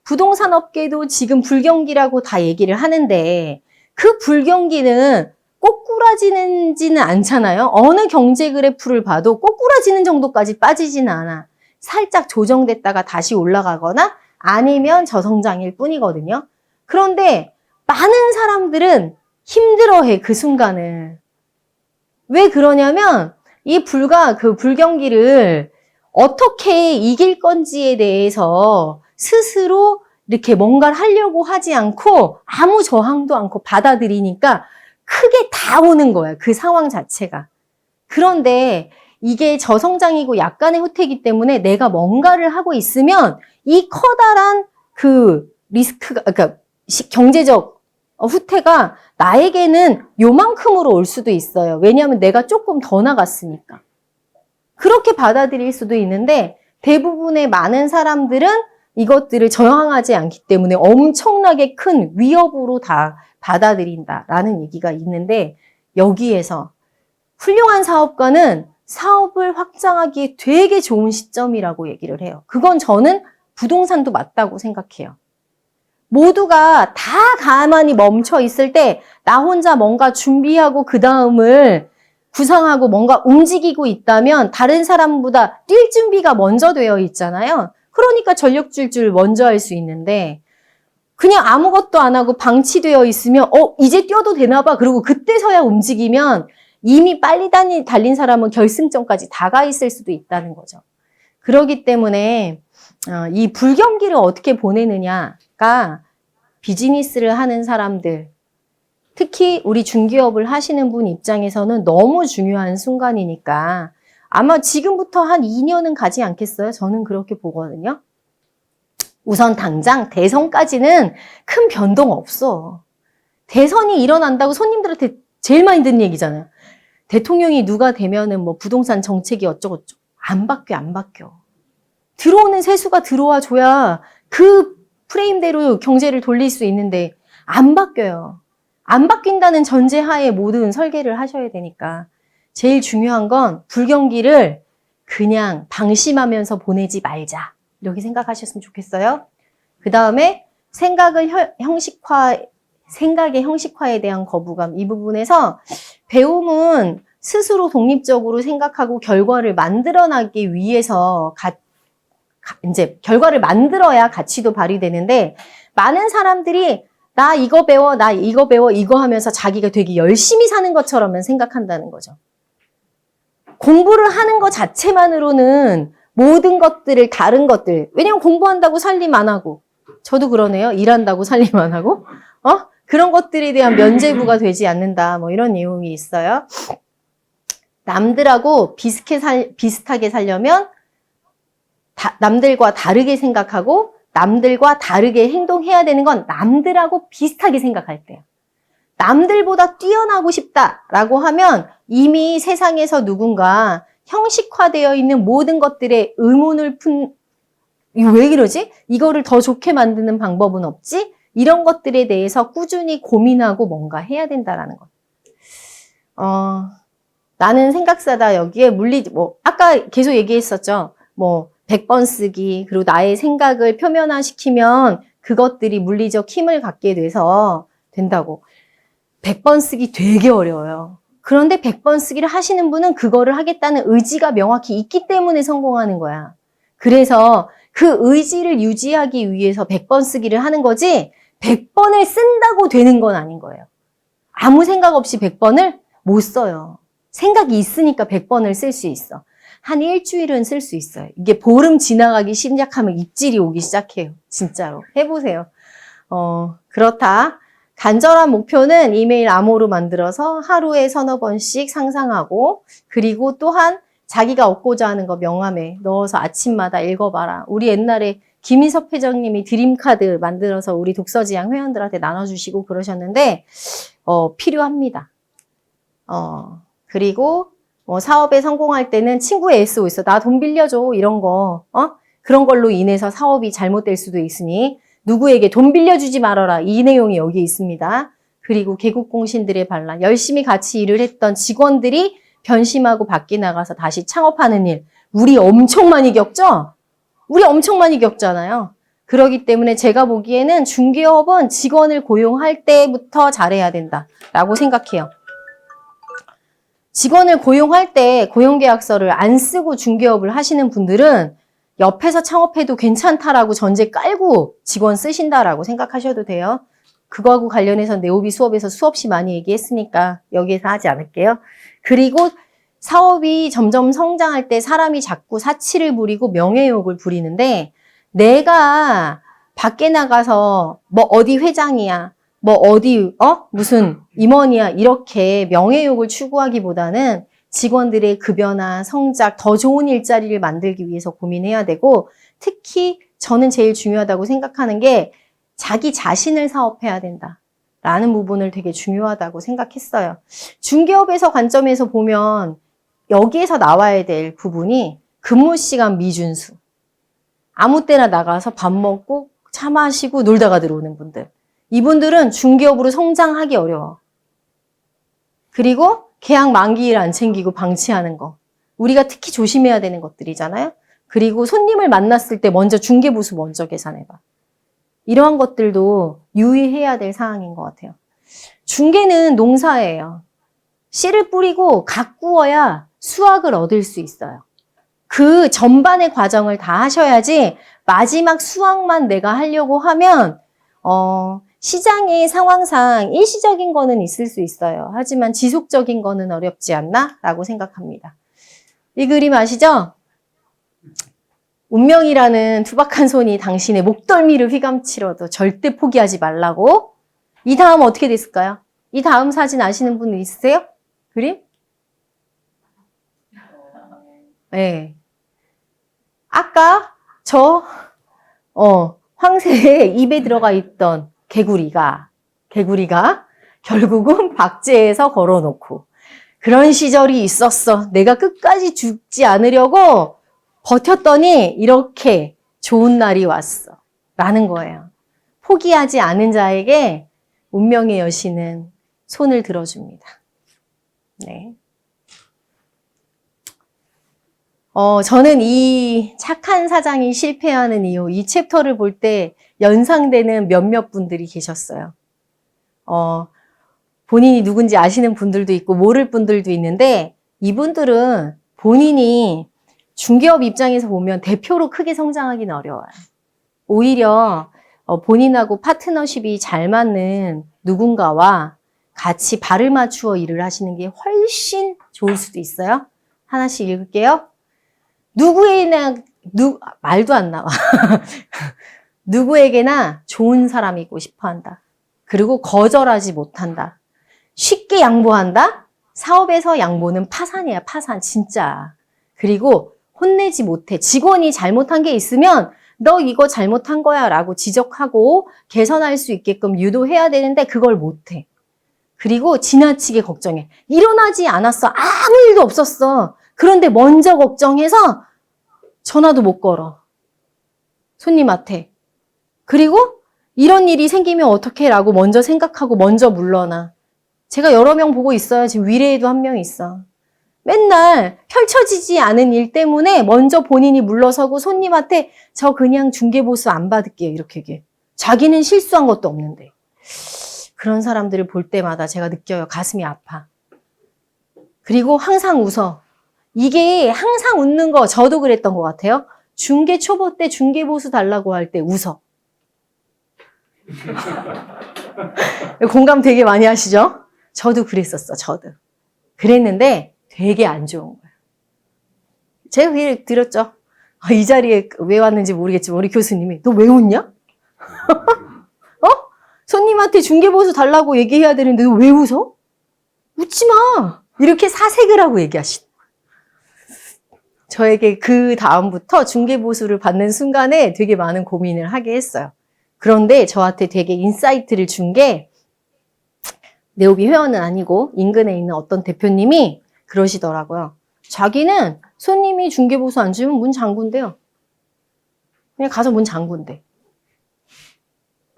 부동산 업계도 지금 불경기라고 다 얘기를 하는데 그 불경기는 꼬꾸라지지는 않잖아요. 어느 경제 그래프를 봐도 꼬꾸라지는 정도까지 빠지지는 않아. 살짝 조정됐다가 다시 올라가거나 아니면 저성장일 뿐이거든요. 그런데 많은 사람들은 힘들어해, 그 순간을. 왜 그러냐면 이 불경기를 어떻게 이길 건지에 대해서 스스로 이렇게 뭔가를 하려고 하지 않고 아무 저항도 않고 받아들이니까 크게 다 오는 거야. 그 상황 자체가. 그런데 이게 저성장이고 약간의 후퇴이기 때문에 내가 뭔가를 하고 있으면 이 커다란 그 리스크가, 그러니까 경제적 후퇴가 나에게는 요만큼으로 올 수도 있어요. 왜냐하면 내가 조금 더 나갔으니까. 그렇게 받아들일 수도 있는데 대부분의 많은 사람들은 이것들을 저항하지 않기 때문에 엄청나게 큰 위협으로 다 받아들인다라는 얘기가 있는데 여기에서 훌륭한 사업가는 사업을 확장하기에 되게 좋은 시점이라고 얘기를 해요. 그건 저는 부동산도 맞다고 생각해요. 모두가 다 가만히 멈춰 있을 때 나 혼자 뭔가 준비하고 그 다음을 구상하고 뭔가 움직이고 있다면 다른 사람보다 뛸 준비가 먼저 되어 있잖아요. 그러니까 전력질주를 먼저 할 수 있는데 그냥 아무것도 안 하고 방치되어 있으면 이제 뛰어도 되나 봐. 그리고 그때서야 움직이면 이미 빨리 달린 사람은 결승점까지 다가 있을 수도 있다는 거죠. 그렇기 때문에 이 불경기를 어떻게 보내느냐가 비즈니스를 하는 사람들, 특히 우리 중기업을 하시는 분 입장에서는 너무 중요한 순간이니까 아마 지금부터 한 2년은 가지 않겠어요? 저는 그렇게 보거든요. 우선 당장 대선까지는 큰 변동 없어. 대선이 일어난다고 손님들한테 제일 많이 듣는 얘기잖아요. 대통령이 누가 되면은 뭐 부동산 정책이 어쩌고저쩌고. 안 바뀌어. 들어오는 세수가 들어와 줘야 그 프레임대로 경제를 돌릴 수 있는데 안 바뀌어요. 안 바뀐다는 전제하에 모든 설계를 하셔야 되니까 제일 중요한 건 불경기를 그냥 방심하면서 보내지 말자. 이렇게 생각하셨으면 좋겠어요. 그 다음에 생각의 형식화에 대한 거부감. 이 부분에서 배움은 스스로 독립적으로 생각하고 결과를 만들어나기 위해서 이제 결과를 만들어야 가치도 발휘되는데 많은 사람들이 나 이거 배워 이거 하면서 자기가 되게 열심히 사는 것처럼만 생각한다는 거죠. 공부를 하는 것 자체만으로는 모든 것들을 다른 것들 왜냐면 공부한다고 살림 안 하고 저도 그러네요. 일한다고 살림 안 하고 그런 것들에 대한 면죄부가 되지 않는다. 뭐 이런 내용이 있어요. 남들하고 비슷하게 살려면 남들과 다르게 생각하고 남들과 다르게 행동해야 되는 건 남들하고 비슷하게 생각할 때요. 남들보다 뛰어나고 싶다라고 하면 이미 세상에서 누군가 형식화되어 있는 모든 것들에 의문을 왜 이러지? 이거를 더 좋게 만드는 방법은 없지? 이런 것들에 대해서 꾸준히 고민하고 뭔가 해야 된다라는 것. 나는 생각사다 여기에 아까 계속 얘기했었죠. 100번 쓰기, 그리고 나의 생각을 표면화시키면 그것들이 물리적 힘을 갖게 돼서 된다고. 100번 쓰기 되게 어려워요. 그런데 100번 쓰기를 하시는 분은 그거를 하겠다는 의지가 명확히 있기 때문에 성공하는 거야. 그래서 그 의지를 유지하기 위해서 100번 쓰기를 하는 거지 100번을 쓴다고 되는 건 아닌 거예요. 아무 생각 없이 100번을 못 써요. 생각이 있으니까 100번을 쓸 수 있어. 한 일주일은 쓸 수 있어요. 이게 보름 지나가기 시작하면 입질이 오기 시작해요. 진짜로. 해보세요. 그렇다. 간절한 목표는 이메일 암호로 만들어서 하루에 서너 번씩 상상하고 그리고 또한 자기가 얻고자 하는 거 명함에 넣어서 아침마다 읽어봐라. 우리 옛날에 김인석 회장님이 드림카드 만들어서 우리 독서지향 회원들한테 나눠주시고 그러셨는데 필요합니다. 그리고 사업에 성공할 때는 친구의 SO 있어. 나 돈 빌려줘. 이런 거. 그런 걸로 인해서 사업이 잘못될 수도 있으니 누구에게 돈 빌려주지 말아라. 이 내용이 여기 있습니다. 그리고 개국공신들의 반란. 열심히 같이 일을 했던 직원들이 변심하고 밖에 나가서 다시 창업하는 일. 우리 엄청 많이 겪죠? 우리 엄청 많이 겪잖아요. 그렇기 때문에 제가 보기에는 중개업은 직원을 고용할 때부터 잘해야 된다라고 생각해요. 직원을 고용할 때 고용계약서를 안 쓰고 중개업을 하시는 분들은 옆에서 창업해도 괜찮다라고 전제 깔고 직원 쓰신다라고 생각하셔도 돼요. 그거하고 관련해서 네오비 수업에서 수없이 많이 얘기했으니까 여기에서 하지 않을게요. 그리고 사업이 점점 성장할 때 사람이 자꾸 사치를 부리고 명예욕을 부리는데 내가 밖에 나가서 뭐 어디 회장이야, 뭐 어디 무슨 임원이야 이렇게 명예욕을 추구하기보다는 직원들의 급여나 성적, 더 좋은 일자리를 만들기 위해서 고민해야 되고 특히 저는 제일 중요하다고 생각하는 게 자기 자신을 사업해야 된다. 라는 부분을 되게 중요하다고 생각했어요. 중개업에서 관점에서 보면 여기에서 나와야 될 부분이 근무 시간 미준수. 아무 때나 나가서 밥 먹고 차 마시고 놀다가 들어오는 분들. 이분들은 중개업으로 성장하기 어려워. 그리고 계약 만기일 안 챙기고 방치하는 거. 우리가 특히 조심해야 되는 것들이잖아요. 그리고 손님을 만났을 때 먼저 중개보수 먼저 계산해봐. 이러한 것들도 유의해야 될 사항인 것 같아요. 중개는 농사예요. 씨를 뿌리고 가꾸어야 수확을 얻을 수 있어요. 그 전반의 과정을 다 하셔야지 마지막 수확만 내가 하려고 하면 시장의 상황상 일시적인 거는 있을 수 있어요. 하지만 지속적인 거는 어렵지 않나? 라고 생각합니다. 이 그림 아시죠? 운명이라는 투박한 손이 당신의 목덜미를 휘감치러도 절대 포기하지 말라고. 이 다음 어떻게 됐을까요? 이 다음 사진 아시는 분 있으세요? 그림? 네. 아까 황새에 입에 들어가 있던 개구리가 결국은 박제해서 걸어놓고 그런 시절이 있었어. 내가 끝까지 죽지 않으려고 버텼더니 이렇게 좋은 날이 왔어. 라는 거예요. 포기하지 않은 자에게 운명의 여신은 손을 들어줍니다. 네. 저는 이 착한 사장이 실패하는 이유, 이 챕터를 볼 때 연상되는 몇몇 분들이 계셨어요. 본인이 누군지 아시는 분들도 있고 모를 분들도 있는데 이분들은 본인이 중개업 입장에서 보면 대표로 크게 성장하기는 어려워요. 오히려 본인하고 파트너십이 잘 맞는 누군가와 같이 발을 맞추어 일을 하시는 게 훨씬 좋을 수도 있어요. 하나씩 읽을게요. 말도 안 나와. 누구에게나 좋은 사람이고 싶어 한다. 그리고 거절하지 못한다. 쉽게 양보한다? 사업에서 양보는 파산이야, 파산, 진짜. 그리고 혼내지 못해. 직원이 잘못한 게 있으면 너 이거 잘못한 거야 라고 지적하고 개선할 수 있게끔 유도해야 되는데 그걸 못해. 그리고 지나치게 걱정해. 일어나지 않았어. 아무 일도 없었어. 그런데 먼저 걱정해서 전화도 못 걸어. 손님한테. 그리고 이런 일이 생기면 어떡해 라고 먼저 생각하고 먼저 물러나. 제가 여러 명 보고 있어요. 지금 위례에도 한 명 있어. 맨날 펼쳐지지 않은 일 때문에 먼저 본인이 물러서고 손님한테 저 그냥 중개보수 안 받을게요. 이렇게 얘기해. 자기는 실수한 것도 없는데. 그런 사람들을 볼 때마다 제가 느껴요. 가슴이 아파. 그리고 항상 웃어. 이게 항상 웃는 거 저도 그랬던 것 같아요. 중개 초보 때 중개보수 달라고 할 때 웃어. 공감 되게 많이 하시죠? 저도 그랬었어. 저도. 그랬는데 되게 안 좋은 거예요. 제가 그 얘기를 들었죠. 이 자리에 왜 왔는지 모르겠지만 우리 교수님이 너 왜 웃냐? 손님한테 중개보수 달라고 얘기해야 되는데 너 왜 웃어? 웃지 마. 이렇게 사색을 하고 얘기하시는 거예요. 저에게 그 다음부터 중개보수를 받는 순간에 되게 많은 고민을 하게 했어요. 그런데 저한테 되게 인사이트를 준 게 네오비 회원은 아니고 인근에 있는 어떤 대표님이 그러시더라고요. 자기는 손님이 중개보수 안 주면 문 잠근대요. 그냥 가서 문 잠근대.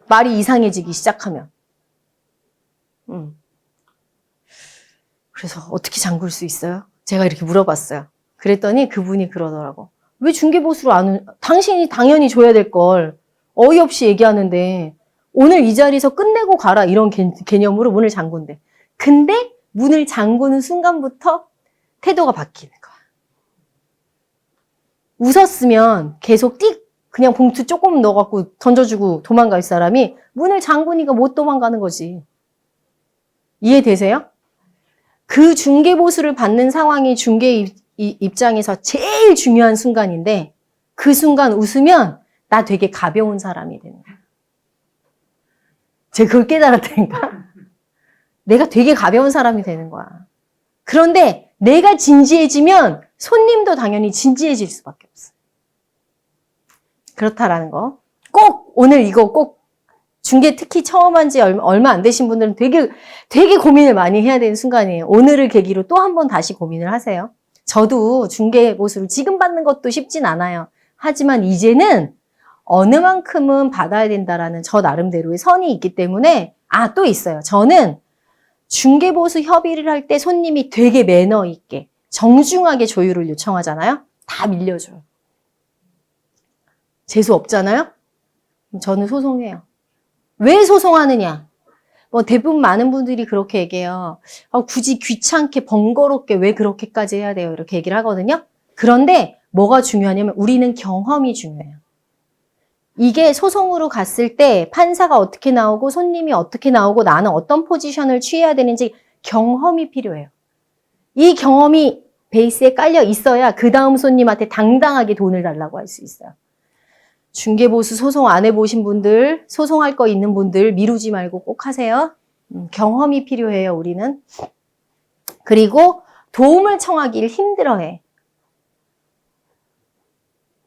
말이 이상해지기 시작하면. 그래서 어떻게 잠글 수 있어요? 제가 이렇게 물어봤어요. 그랬더니 그분이 그러더라고. 왜 중개보수를 당신이 당연히 줘야 될 걸 어이없이 얘기하는데 오늘 이 자리에서 끝내고 가라 이런 개념으로 문을 잠근대. 근데 문을 잠그는 순간부터 태도가 바뀌는 거야. 웃었으면 계속 그냥 봉투 조금 넣어갖고 던져주고 도망갈 사람이 문을 잠그니까 못 도망가는 거지. 이해되세요? 그 중개보수를 받는 상황이 중개 입장에서 제일 중요한 순간인데 그 순간 웃으면 나 되게 가벼운 사람이 되는 거야. 제가 그걸 깨달았다니까. 내가 되게 가벼운 사람이 되는 거야. 그런데 내가 진지해지면 손님도 당연히 진지해질 수밖에 없어. 그렇다라는 거. 꼭 오늘 이거 꼭 중개 특히 처음 한 지 얼마 안 되신 분들은 되게 고민을 많이 해야 되는 순간이에요. 오늘을 계기로 또 한 번 다시 고민을 하세요. 저도 중개 보수를 지금 받는 것도 쉽진 않아요. 하지만 이제는 어느 만큼은 받아야 된다라는 저 나름대로의 선이 있기 때문에 또 있어요. 저는 중개 보수 협의를 할 때 손님이 되게 매너 있게 정중하게 조율을 요청하잖아요. 다 밀려줘요. 재수 없잖아요? 저는 소송해요. 왜 소송하느냐? 대부분 많은 분들이 그렇게 얘기해요. 굳이 귀찮게 번거롭게 왜 그렇게까지 해야 돼요? 이렇게 얘기를 하거든요. 그런데 뭐가 중요하냐면 우리는 경험이 중요해요. 이게 소송으로 갔을 때 판사가 어떻게 나오고 손님이 어떻게 나오고 나는 어떤 포지션을 취해야 되는지 경험이 필요해요. 이 경험이 베이스에 깔려 있어야 그 다음 손님한테 당당하게 돈을 달라고 할 수 있어요. 중개보수 소송 안 해보신 분들, 소송할 거 있는 분들 미루지 말고 꼭 하세요. 경험이 필요해요, 우리는. 그리고 도움을 청하기를 힘들어해.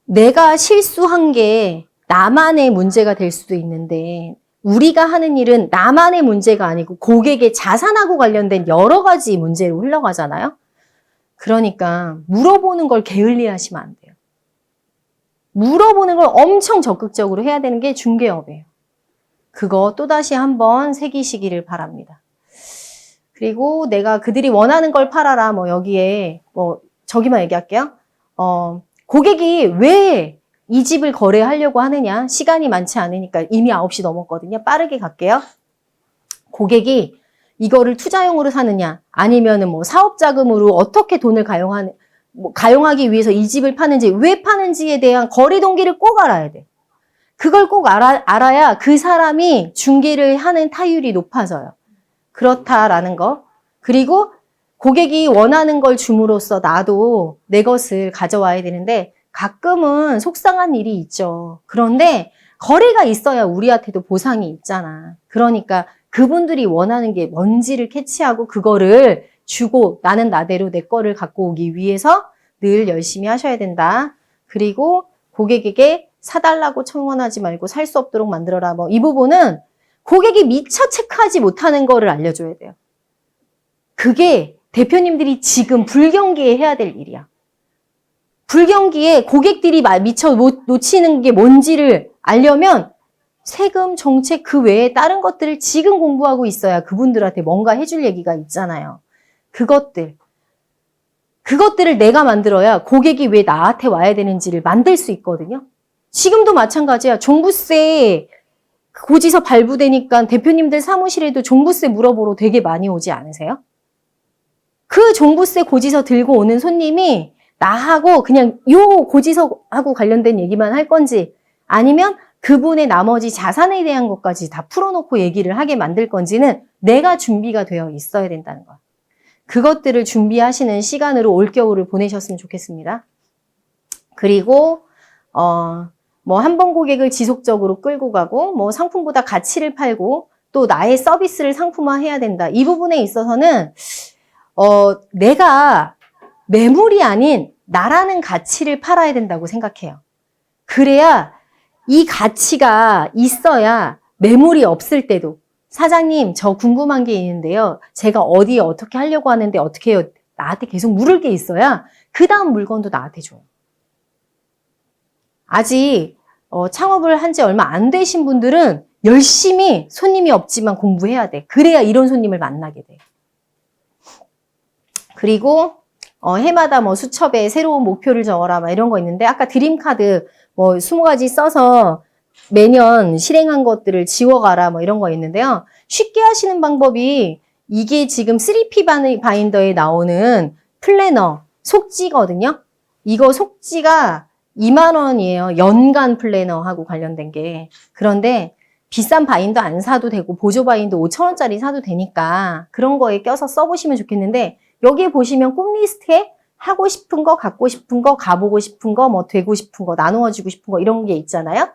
내가 실수한 게 나만의 문제가 될 수도 있는데 우리가 하는 일은 나만의 문제가 아니고 고객의 자산하고 관련된 여러 가지 문제로 흘러가잖아요. 그러니까 물어보는 걸 게을리하시면 안 돼요. 물어보는 걸 엄청 적극적으로 해야 되는 게 중개업이에요. 그거 또다시 한번 새기시기를 바랍니다. 그리고 내가 그들이 원하는 걸 팔아라. 여기에 저기만 얘기할게요. 고객이 왜 이 집을 거래하려고 하느냐? 시간이 많지 않으니까 이미 9시 넘었거든요. 빠르게 갈게요. 고객이 이거를 투자용으로 사느냐? 아니면은 사업 자금으로 어떻게 돈을 가용하기 위해서 이 집을 파는지, 왜 파는지에 대한 거래 동기를 꼭 알아야 돼. 그걸 꼭 알아야 그 사람이 중개를 하는 타율이 높아져요. 그렇다라는 거. 그리고 고객이 원하는 걸 줌으로써 나도 내 것을 가져와야 되는데 가끔은 속상한 일이 있죠. 그런데 거래가 있어야 우리한테도 보상이 있잖아. 그러니까 그분들이 원하는 게 뭔지를 캐치하고 그거를 주고 나는 나대로 내 거를 갖고 오기 위해서 늘 열심히 하셔야 된다. 그리고 고객에게 사달라고 청원하지 말고 살 수 없도록 만들어라. 이 부분은 고객이 미처 체크하지 못하는 거를 알려줘야 돼요. 그게 대표님들이 지금 불경기에 해야 될 일이야. 불경기에 고객들이 미처 놓치는 게 뭔지를 알려면 세금, 정책 그 외에 다른 것들을 지금 공부하고 있어야 그분들한테 뭔가 해줄 얘기가 있잖아요. 그것들을 내가 만들어야 고객이 왜 나한테 와야 되는지를 만들 수 있거든요. 지금도 마찬가지야. 종부세 고지서 발부되니까 대표님들 사무실에도 종부세 물어보러 되게 많이 오지 않으세요? 그 종부세 고지서 들고 오는 손님이 나하고 그냥 요 고지서하고 관련된 얘기만 할 건지 아니면 그분의 나머지 자산에 대한 것까지 다 풀어놓고 얘기를 하게 만들 건지는 내가 준비가 되어 있어야 된다는 거야. 그것들을 준비하시는 시간으로 올겨울을 보내셨으면 좋겠습니다. 그리고 한 번 고객을 지속적으로 끌고 가고 상품보다 가치를 팔고 또 나의 서비스를 상품화해야 된다. 이 부분에 있어서는 내가 매물이 아닌 나라는 가치를 팔아야 된다고 생각해요. 그래야 이 가치가 있어야 매물이 없을 때도 사장님 저 궁금한 게 있는데요. 제가 어디에 어떻게 하려고 하는데 어떻게 해요? 나한테 계속 물을 게 있어야 그 다음 물건도 나한테 줘요. 아직 창업을 한 지 얼마 안 되신 분들은 열심히 손님이 없지만 공부해야 돼. 그래야 이런 손님을 만나게 돼. 그리고 해마다 수첩에 새로운 목표를 적어라 이런 거 있는데 아까 드림카드 20가지 써서 매년 실행한 것들을 지워가라 이런 거 있는데요. 쉽게 하시는 방법이 이게 지금 3P 바인더에 나오는 플래너 속지거든요. 이거 속지가 2만 원이에요. 연간 플래너하고 관련된 게. 그런데 비싼 바인더 안 사도 되고 보조 바인더 5,000원짜리 사도 되니까 그런 거에 껴서 써보시면 좋겠는데 여기에 보시면 꿈 리스트에 하고 싶은 거, 갖고 싶은 거, 가보고 싶은 거, 뭐 되고 싶은 거, 나누어지고 싶은 거 이런 게 있잖아요.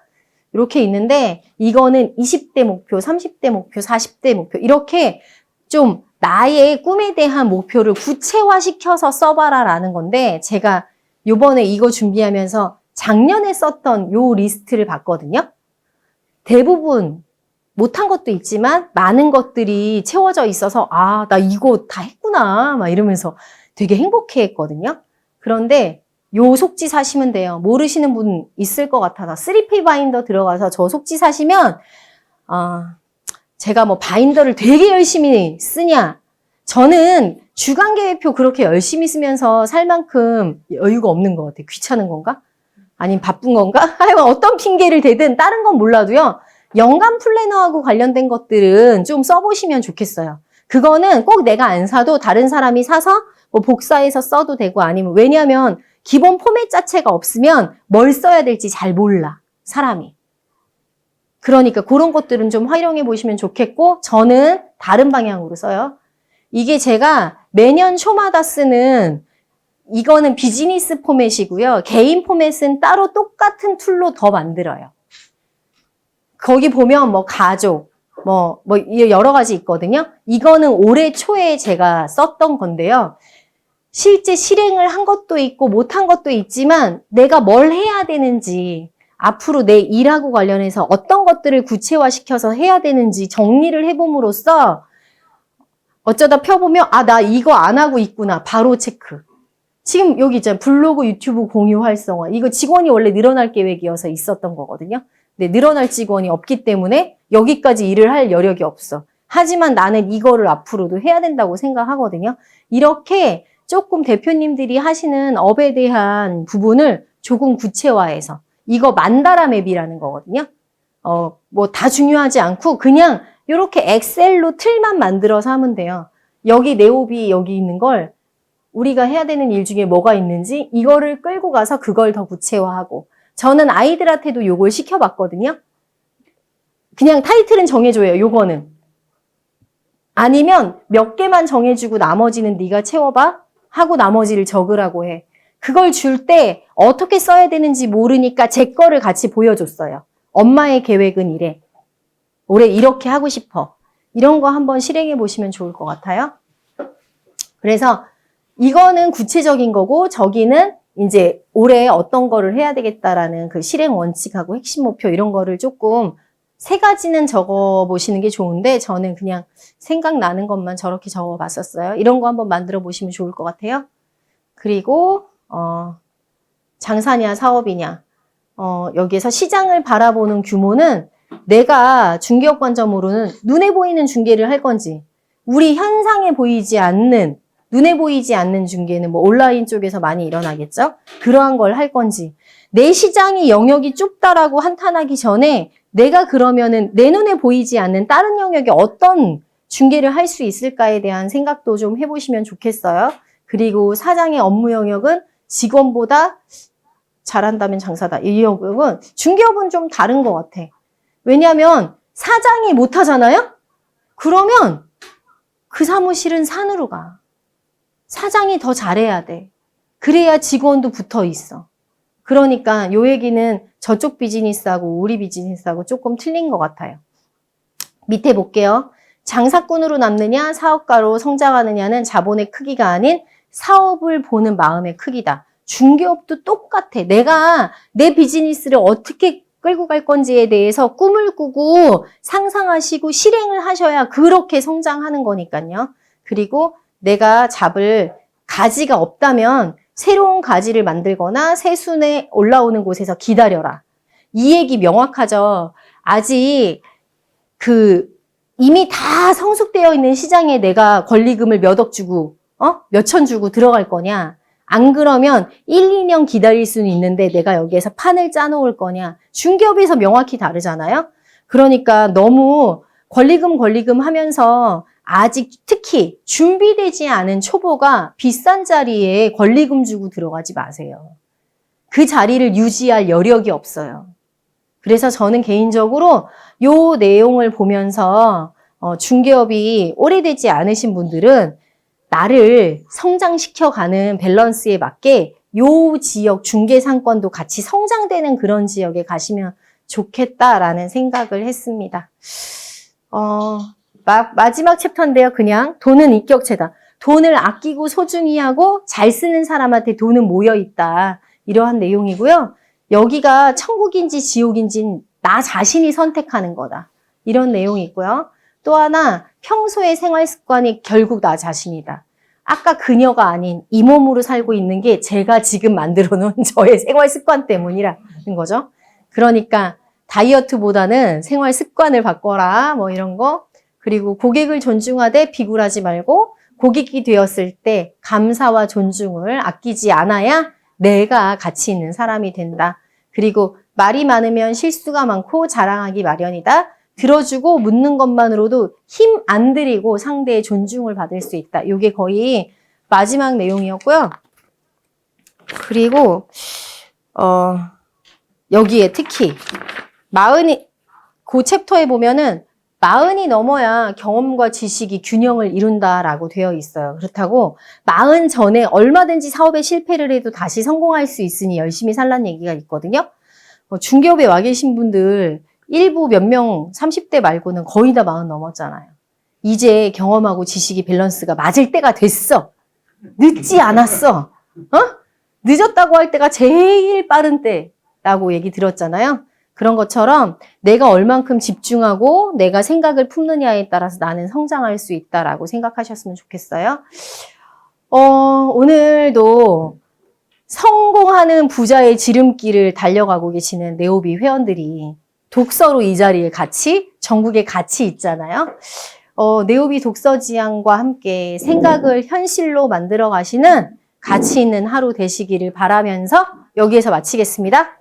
이렇게 있는데 이거는 20대 목표, 30대 목표, 40대 목표 이렇게 좀 나의 꿈에 대한 목표를 구체화시켜서 써봐라 라는 건데 제가 요번에 이거 준비하면서 작년에 썼던 요 리스트를 봤거든요. 대부분 못한 것도 있지만 많은 것들이 채워져 있어서 아, 나 이거 다 했구나 막 이러면서 되게 행복해 했거든요. 그런데 요 속지 사시면 돼요. 모르시는 분 있을 것 같아서 3P 바인더 들어가서 저 속지 사시면 제가 뭐 바인더를 되게 열심히 쓰냐 저는 주간계획표 그렇게 열심히 쓰면서 살 만큼 여유가 없는 것 같아요. 귀찮은 건가? 아니면 바쁜 건가? 하여간 어떤 핑계를 대든 다른 건 몰라도요. 연간 플래너하고 관련된 것들은 좀 써보시면 좋겠어요. 그거는 꼭 내가 안 사도 다른 사람이 사서 뭐 복사해서 써도 되고 아니면 왜냐하면 기본 포맷 자체가 없으면 뭘 써야 될지 잘 몰라. 사람이. 그러니까 그런 것들은 좀 활용해 보시면 좋겠고 저는 다른 방향으로 써요. 이게 제가 매년 초마다 쓰는 이거는 비즈니스 포맷이고요. 개인 포맷은 따로 똑같은 툴로 더 만들어요. 거기 보면 뭐 가족, 뭐 여러 가지 있거든요. 이거는 올해 초에 제가 썼던 건데요. 실제 실행을 한 것도 있고 못한 것도 있지만 내가 뭘 해야 되는지 앞으로 내 일하고 관련해서 어떤 것들을 구체화시켜서 해야 되는지 정리를 해봄으로써 어쩌다 펴보면 아, 나 이거 안 하고 있구나. 바로 체크. 지금 여기 있잖아요. 블로그, 유튜브 공유 활성화. 이거 직원이 원래 늘어날 계획이어서 있었던 거거든요. 근데 늘어날 직원이 없기 때문에 여기까지 일을 할 여력이 없어. 하지만 나는 이거를 앞으로도 해야 된다고 생각하거든요. 이렇게 조금 대표님들이 하시는 업에 대한 부분을 조금 구체화해서 이거 만다라 맵이라는 거거든요. 뭐 다 중요하지 않고 그냥 이렇게 엑셀로 틀만 만들어서 하면 돼요. 여기 네오비 여기 있는 걸 우리가 해야 되는 일 중에 뭐가 있는지 이거를 끌고 가서 그걸 더 구체화하고 저는 아이들한테도 요걸 시켜봤거든요. 그냥 타이틀은 정해줘요. 요거는. 아니면 몇 개만 정해주고 나머지는 네가 채워봐 하고 나머지를 적으라고 해. 그걸 줄 때 어떻게 써야 되는지 모르니까 제 거를 같이 보여줬어요. 엄마의 계획은 이래. 올해 이렇게 하고 싶어. 이런 거 한번 실행해 보시면 좋을 것 같아요. 그래서 이거는 구체적인 거고 저기는 이제 올해 어떤 거를 해야 되겠다라는 그 실행 원칙하고 핵심 목표 이런 거를 조금 세 가지는 적어 보시는 게 좋은데 저는 그냥 생각나는 것만 저렇게 적어 봤었어요. 이런 거 한번 만들어 보시면 좋을 것 같아요. 그리고 장사냐 사업이냐 여기에서 시장을 바라보는 규모는 내가 중개업 관점으로는 눈에 보이는 중개를 할 건지 우리 현상에 보이지 않는 눈에 보이지 않는 중개는 뭐 온라인 쪽에서 많이 일어나겠죠? 그러한 걸 할 건지 내 시장이 영역이 좁다라고 한탄하기 전에 내가 그러면은 내 눈에 보이지 않는 다른 영역에 어떤 중개를 할 수 있을까에 대한 생각도 좀 해보시면 좋겠어요. 그리고 사장의 업무 영역은 직원보다 잘한다면 장사다. 이 영역은 중개업은 좀 다른 것 같아. 왜냐하면 사장이 못하잖아요? 그러면 그 사무실은 산으로 가. 사장이 더 잘해야 돼. 그래야 직원도 붙어 있어. 그러니까 요 얘기는 저쪽 비즈니스하고 우리 비즈니스하고 조금 틀린 것 같아요. 밑에 볼게요. 장사꾼으로 남느냐 사업가로 성장하느냐는 자본의 크기가 아닌 사업을 보는 마음의 크기다. 중개업도 똑같아. 내가 내 비즈니스를 어떻게 끌고 갈 건지에 대해서 꿈을 꾸고 상상하시고 실행을 하셔야 그렇게 성장하는 거니까요. 그리고 내가 잡을 가지가 없다면 새로운 가지를 만들거나 새순에 올라오는 곳에서 기다려라. 이 얘기 명확하죠. 아직 이미 다 성숙되어 있는 시장에 내가 권리금을 몇 억 주고 몇천 주고 들어갈 거냐. 안 그러면 1, 2년 기다릴 수는 있는데 내가 여기에서 판을 짜놓을 거냐. 중개업에서 명확히 다르잖아요. 그러니까 너무 권리금 하면서 아직 특히 준비되지 않은 초보가 비싼 자리에 권리금 주고 들어가지 마세요. 그 자리를 유지할 여력이 없어요. 그래서 저는 개인적으로 요 내용을 보면서 중개업이 오래되지 않으신 분들은 나를 성장시켜가는 밸런스에 맞게 요 지역 중개상권도 같이 성장되는 그런 지역에 가시면 좋겠다라는 생각을 했습니다. 마지막 챕터인데요. 그냥 돈은 인격체다. 돈을 아끼고 소중히 하고 잘 쓰는 사람한테 돈은 모여있다. 이러한 내용이고요. 여기가 천국인지 지옥인지 나 자신이 선택하는 거다. 이런 내용이 있고요. 또 하나 평소의 생활 습관이 결국 나 자신이다. 아까 그녀가 아닌 이 몸으로 살고 있는 게 제가 지금 만들어 놓은 저의 생활 습관 때문이라는 거죠. 그러니까 다이어트보다는 생활 습관을 바꿔라. 뭐 이런 거. 그리고 고객을 존중하되 비굴하지 말고 고객이 되었을 때 감사와 존중을 아끼지 않아야 내가 가치 있는 사람이 된다. 그리고 말이 많으면 실수가 많고 자랑하기 마련이다. 들어주고 묻는 것만으로도 힘 안 들이고 상대의 존중을 받을 수 있다. 이게 거의 마지막 내용이었고요. 그리고 여기에 특히 그 챕터에 보면은 40이 넘어야 경험과 지식이 균형을 이룬다라고 되어 있어요. 그렇다고 40 전에 얼마든지 사업에 실패를 해도 다시 성공할 수 있으니 열심히 살라는 얘기가 있거든요. 중개업에 와 계신 분들 일부 몇 명 30대 말고는 거의 다 40 넘었잖아요. 이제 경험하고 지식이 밸런스가 맞을 때가 됐어. 늦지 않았어. 늦었다고 할 때가 제일 빠른 때라고 얘기 들었잖아요. 그런 것처럼 내가 얼만큼 집중하고 내가 생각을 품느냐에 따라서 나는 성장할 수 있다라고 생각하셨으면 좋겠어요. 오늘도 성공하는 부자의 지름길을 달려가고 계시는 네오비 회원들이 독서로 이 자리에 전국에 같이 있잖아요. 네오비 독서지향과 함께 생각을 현실로 만들어 가시는 가치 있는 하루 되시기를 바라면서 여기에서 마치겠습니다.